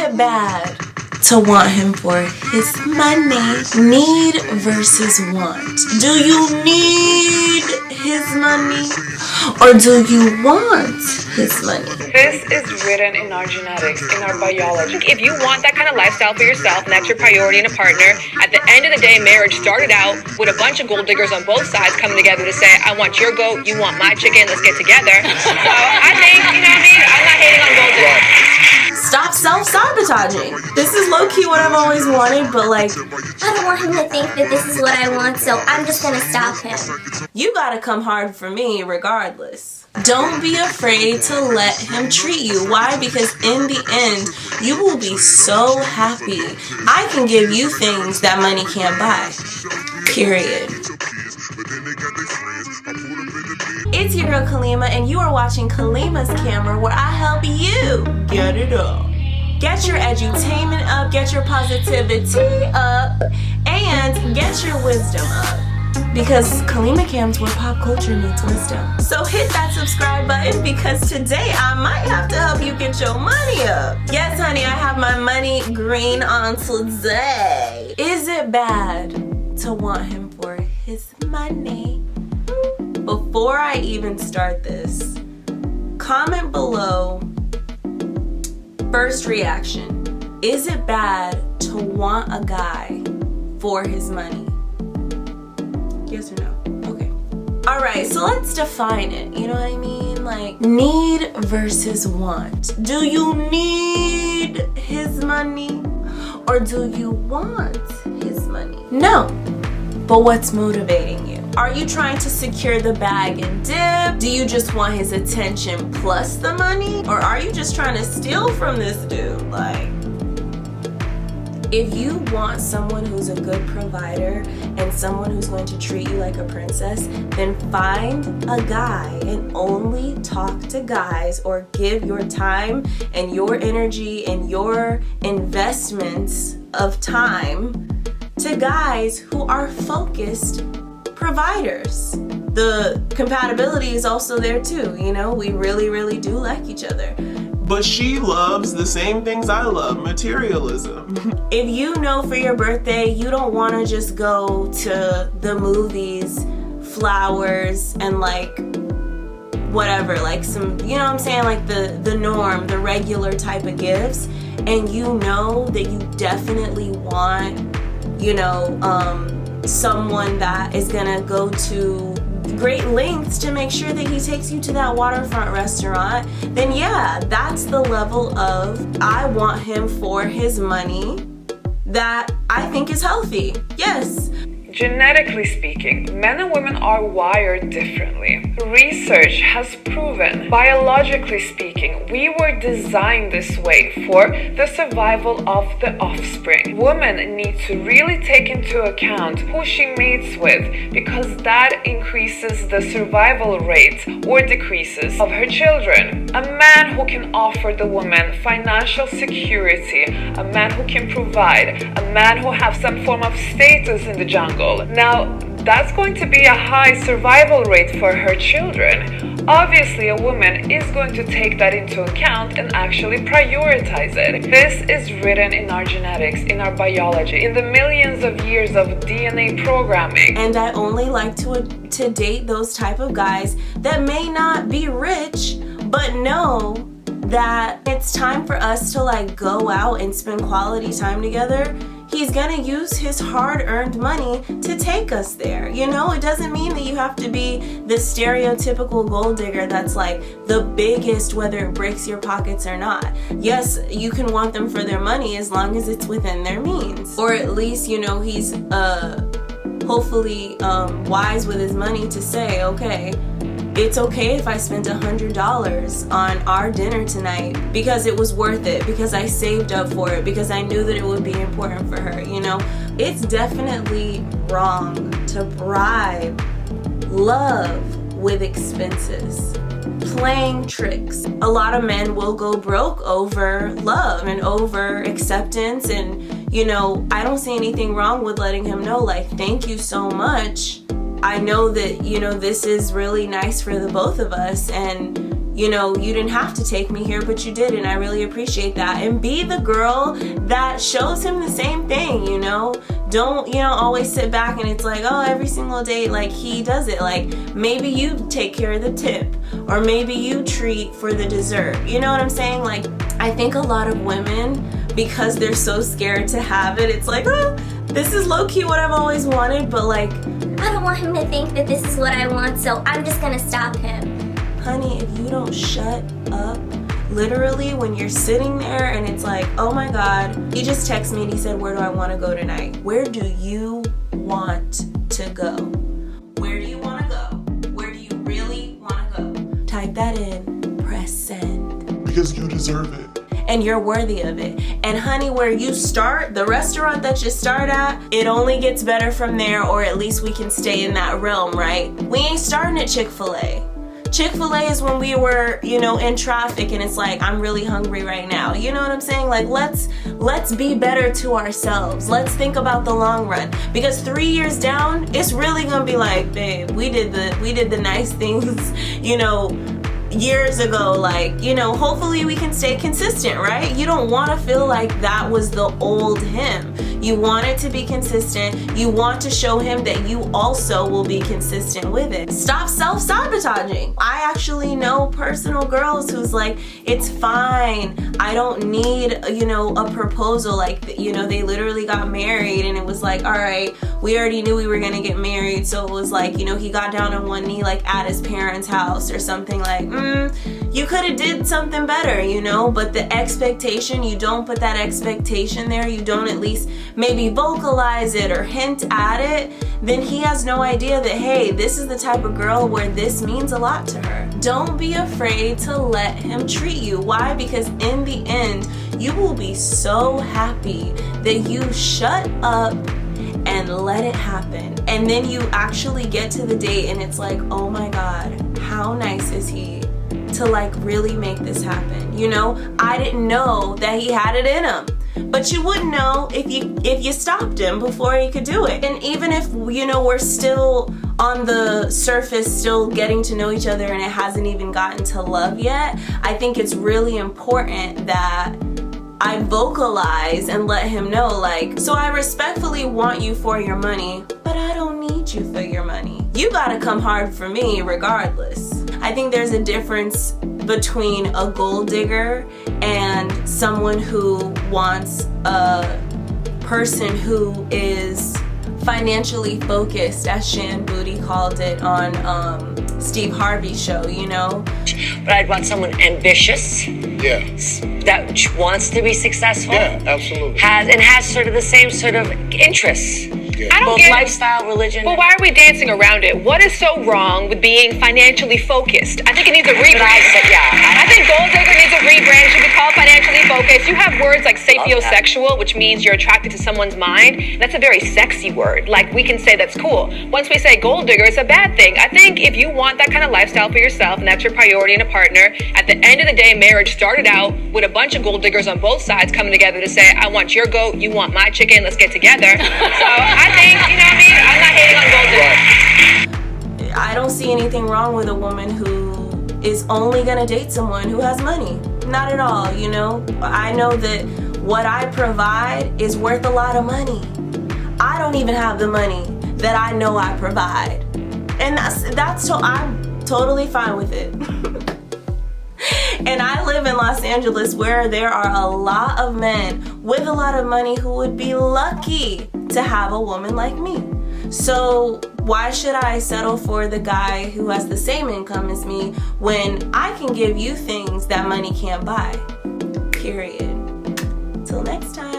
it bad to want him for his money? Need versus want. Do you need his money or do you want his money? This is written in our genetics, in our biology. If you want that kind of lifestyle for yourself and that's your priority in a partner, at the end of the day, marriage started out with a bunch of gold diggers on both sides coming together to say, I want your goat, you want my chicken, let's get together. So I think, you know what I mean? I'm not hating on gold diggers. Stop self-sabotaging. This is low-key what I've always wanted, but like, I don't want him to think that this is what I want, so I'm just gonna stop him. You gotta come hard for me regardless. Don't be afraid to let him treat you. Why? Because in the end, you will be so happy. I can give you things that money can't buy. Period. It's your girl Kalima, and you are watching Kalima's Camera, where I help you get it up. Get your edutainment up, get your positivity up, and get your wisdom up. Because Kalima Cam's where pop culture meets wisdom. So hit that subscribe button, because today I might have to help you get your money up. Yes, honey, I have my money green on today. Is it bad to want him for his money? Before I even start this, comment below first reaction. Is it bad to want a guy for his money? Yes or no? Okay. Alright, so let's define it. You know what I mean? Like, need versus want. Do you need his money or do you want his money? No. But what's motivating you? Are you trying to secure the bag and dip? Do you just want his attention plus the money? Or are you just trying to steal from this dude? Like, if you want someone who's a good provider and someone who's going to treat you like a princess, then find a guy and only talk to guys, or give your time and your energy and your investments of time to guys who are focused providers. The compatibility is also there too, you know? We really, really do like each other. But she loves the same things I love, materialism. If you know for your birthday you don't want to just go to the movies, flowers, and like whatever, like some, you know what I'm saying, like the norm, the regular type of gifts, and you know that you definitely want, you know, someone that is gonna go to great lengths to make sure that he takes you to that waterfront restaurant, then yeah, that's the level of I want him for his money that I think is healthy. Yes. Genetically speaking, men and women are wired differently. Research has proven, biologically speaking, we were designed this way for the survival of the offspring. Women need to really take into account who she mates with, because that increases the survival rate or decreases of her children. A man who can offer the woman financial security, a man who can provide, a man who has some form of status in the jungle. Now, that's going to be a high survival rate for her children. Obviously, a woman is going to take that into account and actually prioritize it. This is written in our genetics, in our biology, in the millions of years of DNA programming. And I only like to date those type of guys that may not be rich, but know that it's time for us to like go out and spend quality time together. He's gonna use his hard-earned money to take us there. You know, it doesn't mean that you have to be the stereotypical gold digger that's like the biggest, whether it breaks your pockets or not. Yes, you can want them for their money as long as it's within their means. Or at least, you know, he's hopefully wise with his money to say, okay, it's okay if I spent $100 on our dinner tonight because it was worth it, because I saved up for it, because I knew that it would be important for her, you know? It's definitely wrong to bribe love with expenses, playing tricks. A lot of men will go broke over love and over acceptance, and, you know, I don't see anything wrong with letting him know, like, thank you so much. I know that, you know, this is really nice for the both of us, and you know, you didn't have to take me here, but you did, and I really appreciate that. And be the girl that shows him the same thing, you know? Don't, you know, always sit back and it's like, oh, every single date, like, he does it. Like, maybe you take care of the tip, or maybe you treat for the dessert. You know what I'm saying? Like, I think a lot of women, because they're so scared to have it, it's like, oh, this is low-key what I've always wanted, but like, I don't want him to think that this is what I want, so I'm just gonna stop him. honey, if you don't shut up, literally when you're sitting there and it's like, oh my God, he just texted me and he said, where do I want to go tonight? Where do you want to go? Where do you want to go? Where do you really want to go? Type that in, press send. Because you deserve it. And you're worthy of it. And honey, where you start, the restaurant that you start at, it only gets better from there, or at least we can stay in that realm, right? We ain't starting at Chick-fil-A. Chick-fil-A is when we were, you know, in traffic and it's like, I'm really hungry right now. You know what I'm saying? Like, let's be better to ourselves. Let's think about the long run. Because 3 years down, it's really gonna be like, babe, we did the nice things, you know, years ago. Like, you know, hopefully we can stay consistent, right? You don't want to feel like that was the old him. You want it to be consistent. You want to show him that you also will be consistent with it. Stop self-sabotaging. I actually know personal girls who's like, it's fine, I don't need, you know, a proposal. Like, you know, they literally got married and it was like, all right, we already knew we were gonna get married, so it was like, you know, he got down on one knee like at his parents' house or something. Like, you could have did something better, you know, but the expectation, you don't put that expectation there, you don't at least maybe vocalize it or hint at it, then he has no idea that, hey, this is the type of girl where this means a lot to her. Don't be afraid to let him treat you. Why? Because in the end, you will be so happy that you shut up and let it happen. And then you actually get to the date and it's like, oh my God, how nice is he to like really make this happen? You know, I didn't know that he had it in him. But you wouldn't know if you stopped him before he could do it. And even if, you know, we're still on the surface, still getting to know each other and it hasn't even gotten to love yet, I think it's really important that I vocalize and let him know, like, so I respectfully want you for your money, but I don't need you for your money. You gotta come hard for me regardless. I think there's a difference between a gold digger and someone who wants a person who is financially focused, as Shan Booty called it on Steve Harvey's show, you know? But I'd want someone ambitious. Yeah. That wants to be successful. Yeah, absolutely. Has sort of the same sort of interests. Yeah. I don't Both get it. lifestyle, religion. But why are we dancing around it? What is so wrong with being financially focused? I think it needs a But I rebrand. said, yeah. I think gold digger needs a rebrand. It should be called financially focused. You have words like sapiosexual, which means you're attracted to someone's mind. That's a very sexy word. Like, we can say that's cool. Once we say gold digger, it's a bad thing. I think if you want that kind of lifestyle for yourself and that's your priority in a partner, at the end of the day, marriage started out with a bunch of gold diggers on both sides coming together to say, I want your goat, you want my chicken, let's get together. So I think, you know what I mean? I'm not hating on gold diggers. I don't see anything wrong with a woman who is only gonna date someone who has money. Not at all, you know? I know that what I provide is worth a lot of money. I don't even have the money that I know I provide. And I'm totally fine with it. And I live in Los Angeles where there are a lot of men with a lot of money who would be lucky to have a woman like me. So why should I settle for the guy who has the same income as me when I can give you things that money can't buy? Period. Till next time.